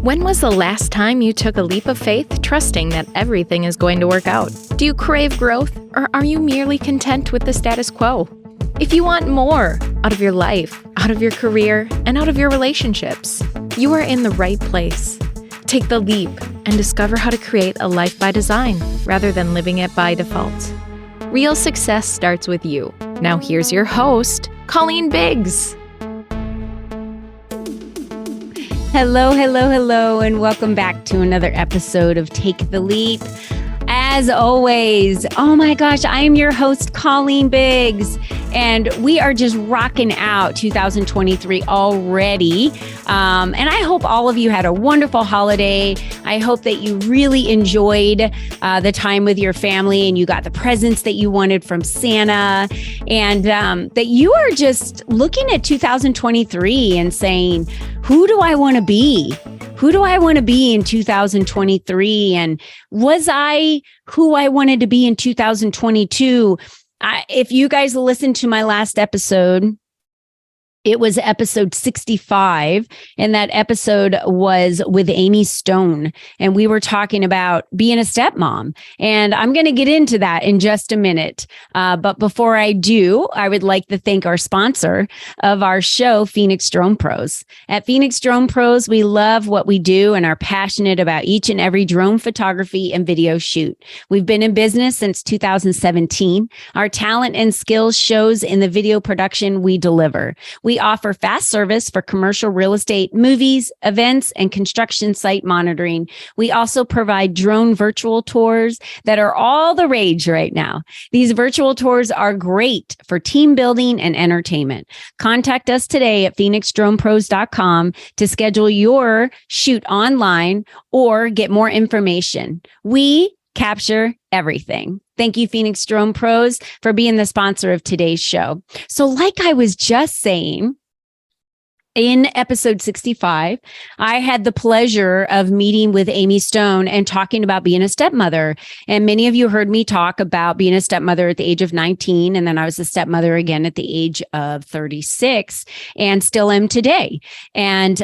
When was the last time you took a leap of faith, trusting that everything is going to work out? Do you crave growth, or are you merely content with the status quo? If you want more out of your life, out of your career, and out of your relationships, you are in the right place. Take the leap and discover how to create a life by design rather than living it by default. Real success starts with you. Now here's your host, Colleen Biggs. Hello, and welcome back to another episode of Take the Leap. As always, oh my gosh, I am your host, Colleen Biggs, and we are just rocking out 2023 already. And I hope all of you had a wonderful holiday. I hope that you really enjoyed the time with your family and you got the presents that you wanted from Santa, and that you are just looking at 2023 and saying, who do I want to be? Who do I want to be in 2023? And was I who I wanted to be in 2022? If you guys listened to my last episode, it was episode 65, and that episode was with Amy Stone, and we were talking about being a stepmom, and I'm going to get into that in just a minute. But before I do, I would like to thank our sponsor of our show, Phoenix Drone Pros. At Phoenix Drone Pros, we love what we do and are passionate about each and every drone photography and video shoot. We've been in business since 2017. Our talent and skills shows in the video production we deliver. We offer fast service for commercial real estate, movies, events, and construction site monitoring. We also provide drone virtual tours that are all the rage right now. These virtual tours are great for team building and entertainment. Contact us today at phoenixdronepros.com to schedule your shoot online or get more information. We capture everything. Thank you, Phoenix Drone Pros, for being the sponsor of today's show. So like I was just saying, in episode 65, I had the pleasure of meeting with Amy Stone and talking about being a stepmother. And many of you heard me talk about being a stepmother at the age of 19. And then I was a stepmother again at the age of 36 and still am today. And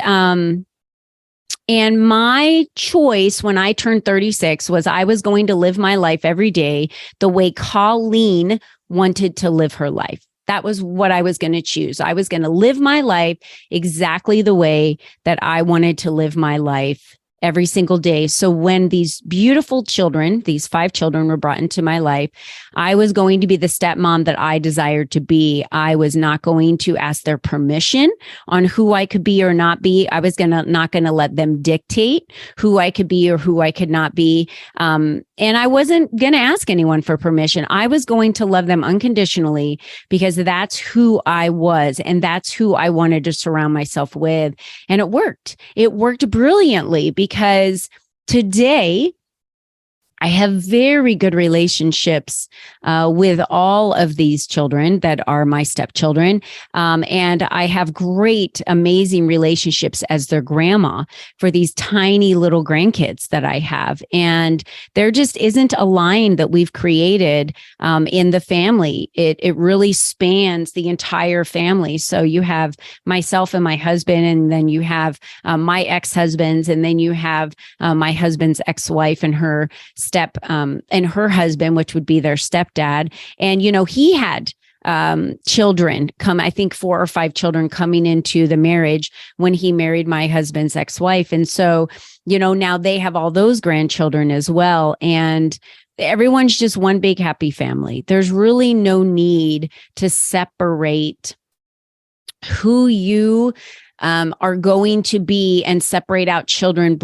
my choice when I turned 36 was I was going to live my life every day the way Colleen wanted to live her life. That was what I was going to choose. I was going to live my life exactly the way that I wanted to live my life every single day. So when these beautiful children, these 5 children were brought into my life, I was going to be the stepmom that I desired to be. I was not going to ask their permission on who I could be or not be. I was not going to let them dictate who I could be or who I could not be. And I wasn't going to ask anyone for permission. I was going to love them unconditionally because that's who I was and that's who I wanted to surround myself with. And it worked. It worked brilliantly because today I have very good relationships with all of these children that are my stepchildren. And I have great, amazing relationships as their grandma for these tiny little grandkids that I have. And there just isn't a line that we've created in the family. It really spans the entire family. So you have myself and my husband, and then you have my ex-husbands, and then you have my husband's ex-wife and her and her husband, which would be their stepdad. And, he had children come, I think 4 or 5 children coming into the marriage when he married my husband's ex-wife. And so, now they have all those grandchildren as well. And everyone's just one big happy family. There's really no need to separate who you are going to be and separate out children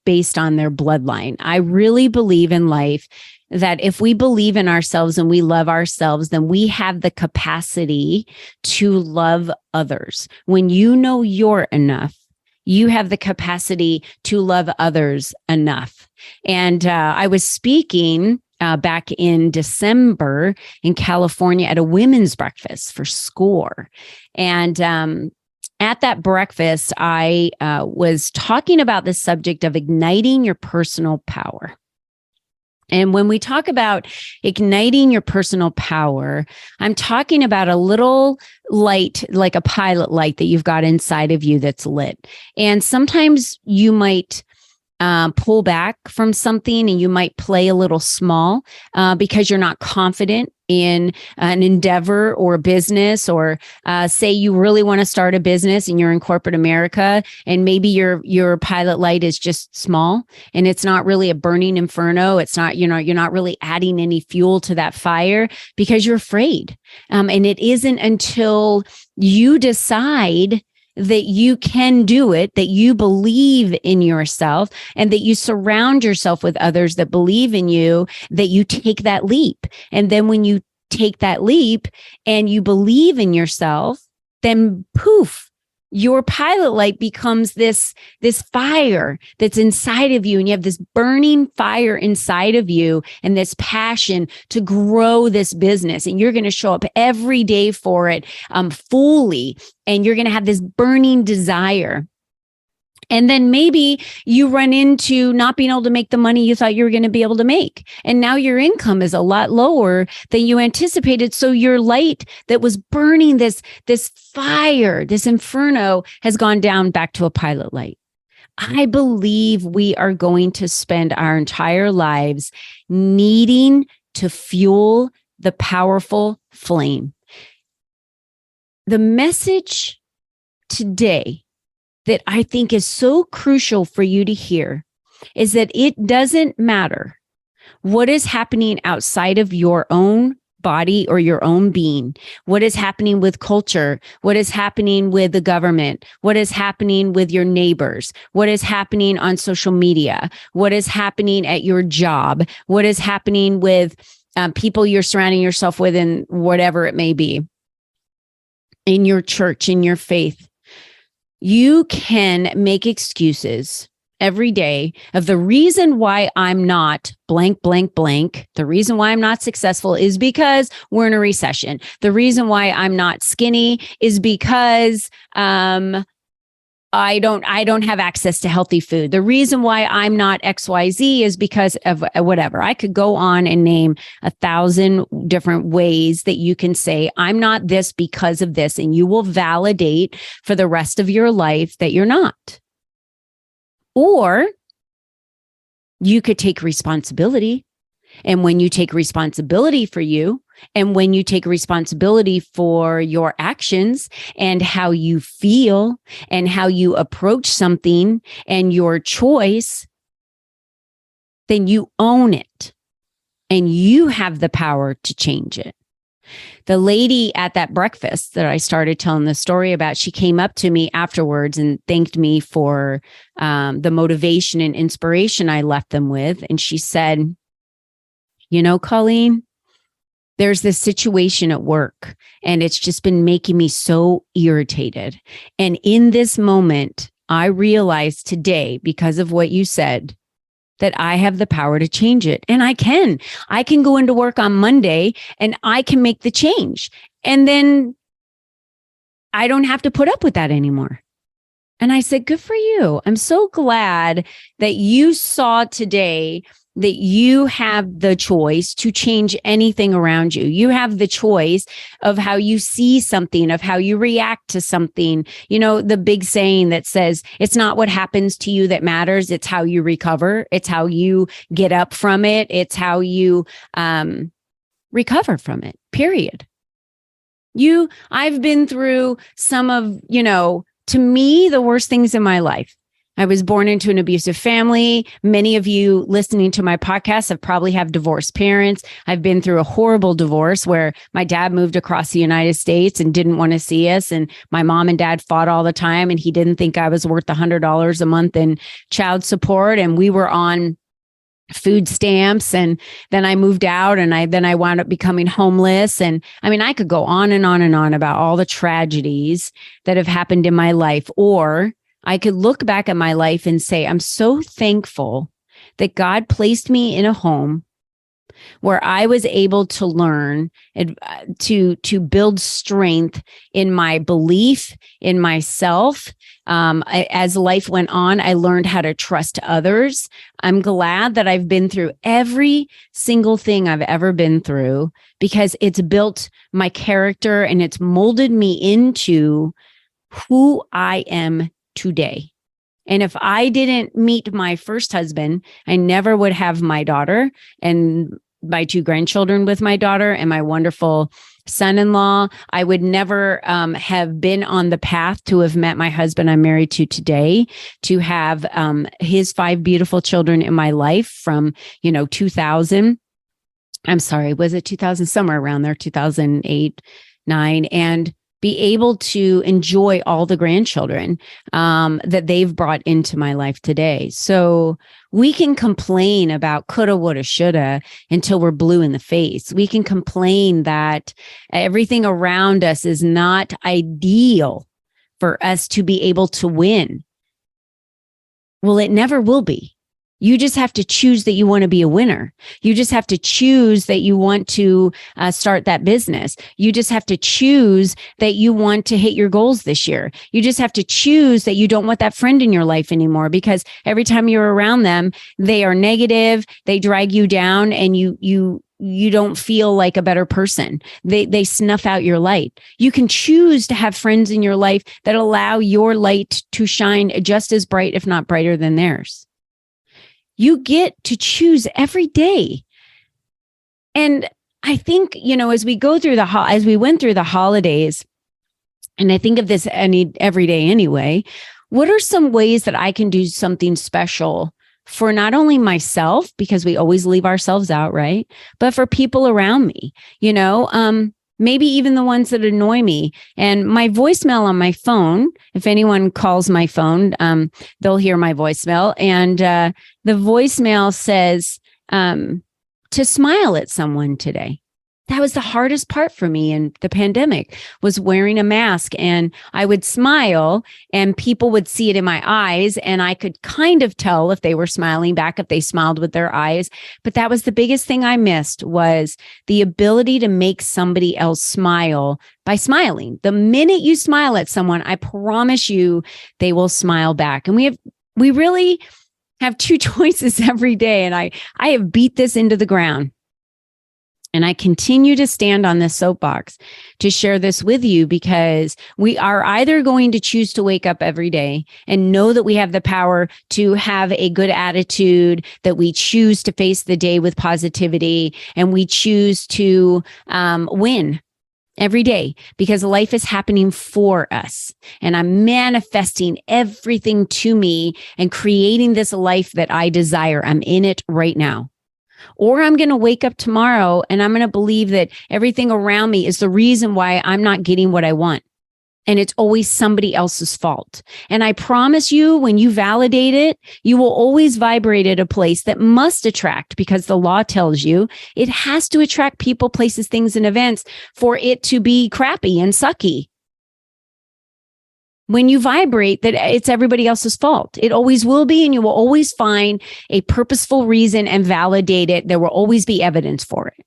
based on their bloodline. I really believe in life that if we believe in ourselves and we love ourselves, then we have the capacity to love others. When you know you're enough, you have the capacity to love others enough. And I was speaking back in December in California at a women's breakfast for SCORE. And at that breakfast, I was talking about the subject of igniting your personal power. And when we talk about igniting your personal power, I'm talking about a little light, like a pilot light that you've got inside of you that's lit. And sometimes you might pull back from something and you might play a little small because you're not confident in an endeavor or a business, or say you really want to start a business and you're in corporate America and maybe your pilot light is just small and it's not really a burning inferno. It's not, you're not really adding any fuel to that fire because you're afraid. And it isn't until you decide that you can do it, that you believe in yourself, and that you surround yourself with others that believe in you, that you take that leap. And then when you take that leap and you believe in yourself, then poof, your pilot light becomes this fire that's inside of you, and you have this burning fire inside of you and this passion to grow this business, and you're going to show up every day for it fully, and you're going to have this burning desire. And then maybe you run into not being able to make the money you thought you were going to be able to make. And now your income is a lot lower than you anticipated. So your light that was burning this fire, this inferno, has gone down back to a pilot light. I believe we are going to spend our entire lives needing to fuel the powerful flame. The message today that I think is so crucial for you to hear is that it doesn't matter what is happening outside of your own body or your own being, what is happening with culture, what is happening with the government, what is happening with your neighbors, what is happening on social media, what is happening at your job, what is happening with people you're surrounding yourself with, and whatever it may be, in your church, in your faith. You can make excuses every day of the reason why I'm not blank, blank, blank. The reason why I'm not successful is because we're in a recession. The reason why I'm not skinny is because I don't have access to healthy food. The reason why I'm not XYZ is because of whatever. I could go on and name 1,000 different ways that you can say, I'm not this because of this. And you will validate for the rest of your life that you're not. Or you could take responsibility. And when you take responsibility for you, and when you take responsibility for your actions and how you feel and how you approach something and your choice, then you own it and you have the power to change it. The lady at that breakfast that I started telling the story about, she came up to me afterwards and thanked me for the motivation and inspiration I left them with. And she said, Colleen, there's this situation at work and it's just been making me so irritated. And in this moment, I realized today, because of what you said, that I have the power to change it. And I can go into work on Monday and I can make the change. And then I don't have to put up with that anymore. And I said, good for you. I'm so glad that you saw today that you have the choice to change anything around you. You have the choice of how you see something, of how you react to something. The big saying that says, it's not what happens to you that matters. It's how you recover. It's how you get up from it. It's how you recover from it, period. I've been through some of, to me, the worst things in my life. I was born into an abusive family. Many of you listening to my podcast have probably have divorced parents. I've been through a horrible divorce where my dad moved across the United States and didn't want to see us. And my mom and dad fought all the time. And he didn't think I was worth $100 a month in child support. And we were on food stamps. And then I moved out and I wound up becoming homeless. And I could go on and on and on about all the tragedies that have happened in my life. Or I could look back at my life and say, I'm so thankful that God placed me in a home where I was able to learn to build strength in my belief in myself. As life went on, I learned how to trust others. I'm glad that I've been through every single thing I've ever been through, because it's built my character and it's molded me into who I am today. And if I didn't meet my first husband, I never would have my daughter and my 2 grandchildren with my daughter and my wonderful son-in-law. I would never have been on the path to have met my husband I'm married to today, to have his 5 beautiful children in my life from, 2000. I'm sorry, was it 2000? Somewhere around there, 2008, 9. And be able to enjoy all the grandchildren that they've brought into my life today. So we can complain about coulda, woulda, shoulda until we're blue in the face. We can complain that everything around us is not ideal for us to be able to win. Well, it never will be. You just have to choose that you want to be a winner. You just have to choose that you want to start that business. You just have to choose that you want to hit your goals this year. You just have to choose that you don't want that friend in your life anymore, because every time you're around them, they are negative, they drag you down, and you don't feel like a better person. They snuff out your light. You can choose to have friends in your life that allow your light to shine just as bright, if not brighter than theirs. You get to choose every day. And I think, as we go through as we went through the holidays, and I think of this every day anyway, what are some ways that I can do something special for not only myself, because we always leave ourselves out, right? But for people around me, maybe even the ones that annoy me. And my voicemail on my phone, if anyone calls my phone, they'll hear my voicemail. And the voicemail says to smile at someone today. That was the hardest part for me in the pandemic, was wearing a mask, and I would smile and people would see it in my eyes, and I could kind of tell if they were smiling back, if they smiled with their eyes. But that was the biggest thing I missed, was the ability to make somebody else smile by smiling. The minute you smile at someone, I promise you they will smile back. And we really have 2 choices every day. And I have beat this into the ground. And I continue to stand on this soapbox to share this with you, because we are either going to choose to wake up every day and know that we have the power to have a good attitude, that we choose to face the day with positivity, and we choose to win every day, because life is happening for us. And I'm manifesting everything to me and creating this life that I desire. I'm in it right now. Or I'm going to wake up tomorrow and I'm going to believe that everything around me is the reason why I'm not getting what I want. And it's always somebody else's fault. And I promise you, when you validate it, you will always vibrate at a place that must attract, because the law tells you it has to attract people, places, things, and events for it to be crappy and sucky. When you vibrate that it's everybody else's fault, it always will be, and you will always find a purposeful reason and validate it. There will always be evidence for it.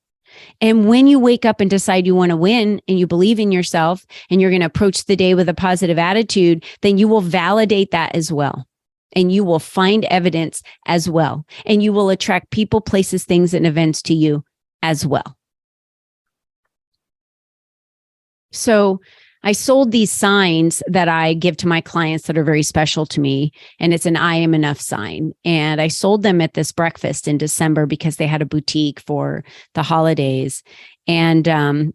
And when you wake up and decide you want to win, and you believe in yourself, and you're going to approach the day with a positive attitude, then you will validate that as well. And you will find evidence as well. And you will attract people, places, things, and events to you as well. So I sold these signs that I give to my clients that are very special to me. And it's an I am enough sign. And I sold them at this breakfast in December because they had a boutique for the holidays. And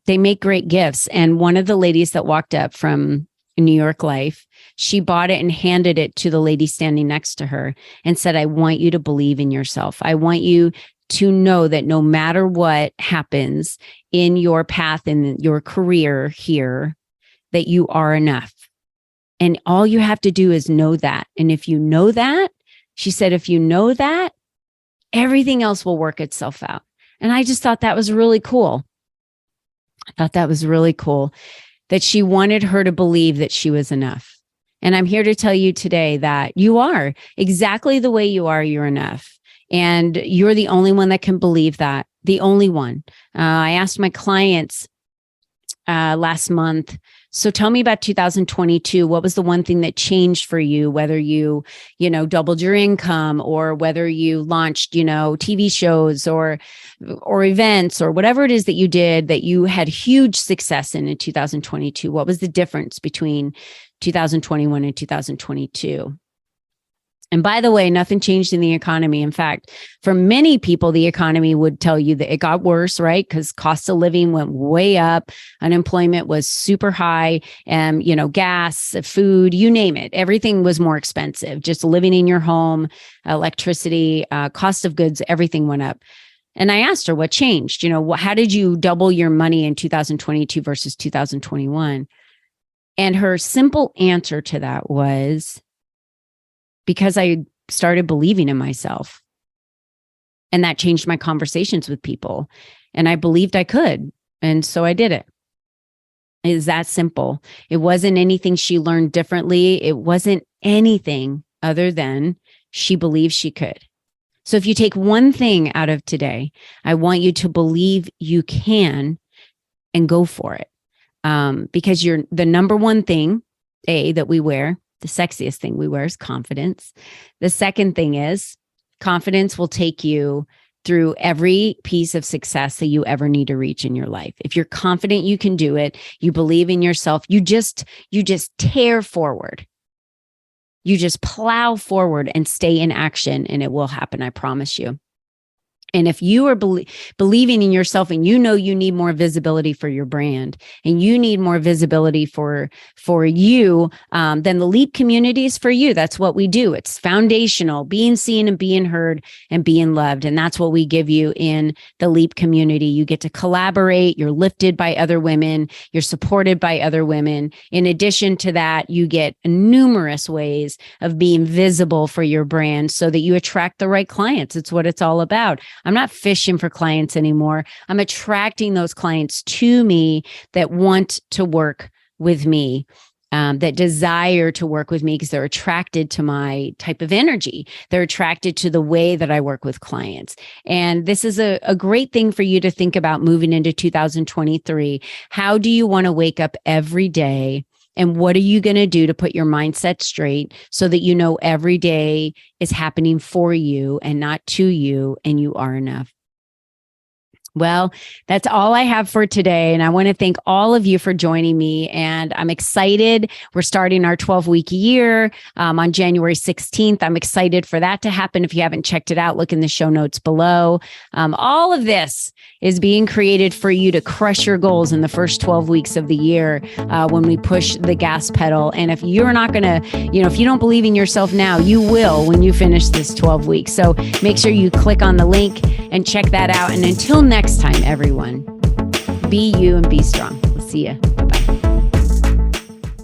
they make great gifts. And one of the ladies that walked up from New York Life, she bought it and handed it to the lady standing next to her and said, I want you to believe in yourself. I want you to know that no matter what happens in your path, in your career here, that you are enough. And all you have to do is know that. And if you know that, she said, if you know that, everything else will work itself out. And I just thought that was really cool. I thought that was really cool that she wanted her to believe that she was enough. And I'm here to tell you today that you are exactly the way you are. You're enough. And you're the only one that can believe that. The only one. I asked my clients last month, so tell me about 2022. What was the one thing that changed for you, whether you doubled your income or whether you launched, TV shows or events or whatever it is that you did that you had huge success in 2022? What was the difference between 2021 and 2022? And by the way, nothing changed in the economy. In fact, for many people, the economy would tell you that it got worse, right? Because cost of living went way up. Unemployment was super high. And, gas, food, you name it. Everything was more expensive. Just living in your home, electricity, cost of goods, everything went up. And I asked her what changed. How did you double your money in 2022 versus 2021? And her simple answer to that was, because I started believing in myself. And that changed my conversations with people. And I believed I could. And so I did it. It is that simple. It wasn't anything she learned differently. It wasn't anything other than she believed she could. So if you take one thing out of today, I want you to believe you can and go for it. Because you're the number one thing, that we wear. The sexiest thing we wear is confidence. The second thing is confidence will take you through every piece of success that you ever need to reach in your life. If you're confident you can do it, you believe in yourself, you just tear forward. You just plow forward and stay in action, and it will happen. I promise you. And if you are believing in yourself and you need more visibility for your brand and you need more visibility for you, then the LEAP community is for you. That's what we do. It's foundational, being seen and being heard and being loved. And that's what we give you in the LEAP community. You get to collaborate. You're lifted by other women. You're supported by other women. In addition to that, you get numerous ways of being visible for your brand so that you attract the right clients. It's what it's all about. I'm not fishing for clients anymore. I'm attracting those clients to me that want to work with me, that desire to work with me because they're attracted to my type of energy. They're attracted to the way that I work with clients. And this is a great thing for you to think about moving into 2023. How do you want to wake up every day? And what are you going to do to put your mindset straight so that every day is happening for you and not to you, and you are enough? Well, that's all I have for today. And I want to thank all of you for joining me. And I'm excited. We're starting our 12-week year on January 16th. I'm excited for that to happen. If you haven't checked it out, look in the show notes below. All of this is being created for you to crush your goals in the first 12 weeks of the year when we push the gas pedal. And if you're not going to, if you don't believe in yourself now, you will when you finish this 12 weeks. So make sure you click on the link and check that out. And until next time, everyone, be you and be strong. We'll see you. Bye-bye.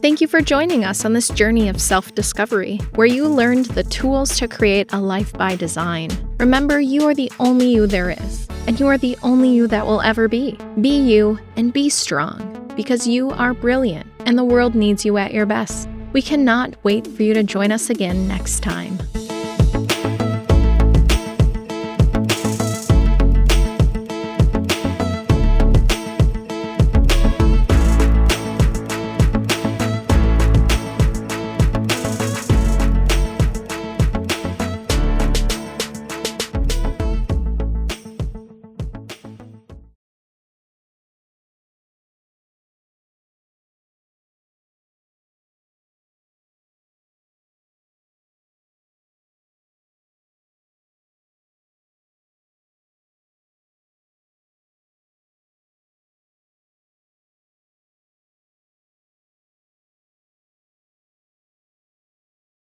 Thank you for joining us on this journey of self-discovery, where you learned the tools to create a life by design. Remember, you are the only you there is, and you are the only you that will ever be. Be you and be strong, because you are brilliant, and the world needs you at your best. We cannot wait for you to join us again next time.